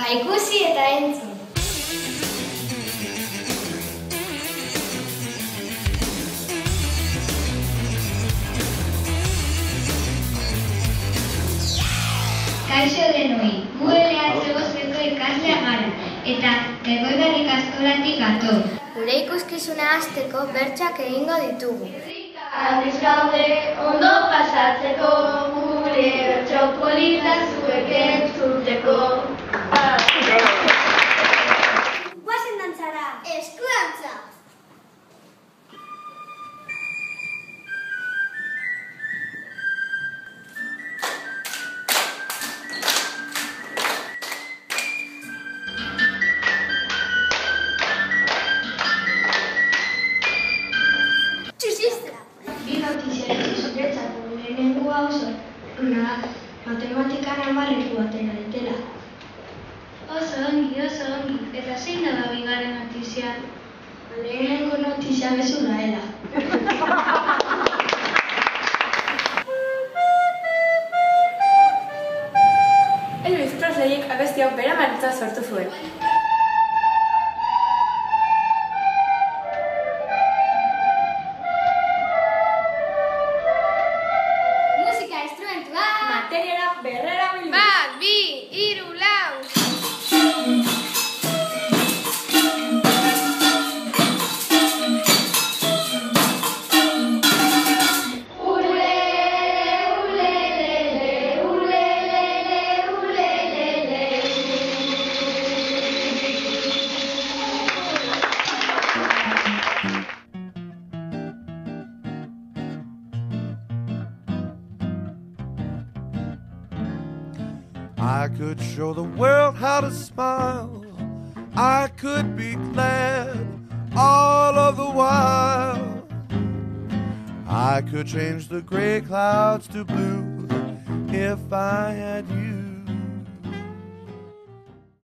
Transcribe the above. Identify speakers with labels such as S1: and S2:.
S1: Ikusi eta entzun. Kaixo denoi, gu LH5ko ikaslea gara, eta Egoibar ikastolatik gatoz. Gure ikuskizuna hasteko bertsoak egingo ditugu. Ados gaude ondo pasatzeko, gure bertso politak zuek entzuteko. Guazen dantzara! Eskudantza! Matematikan 10 atera ditela. Oso ongi. Eta zein da bigarren notizia? Lehenengo notizia gezurra dela.
S2: Elvis Presleyek abesti hau bera martza sortu zuen.
S3: I could show the world how to smile. I could be glad all of the while. I could change the gray clouds to blue if I had you.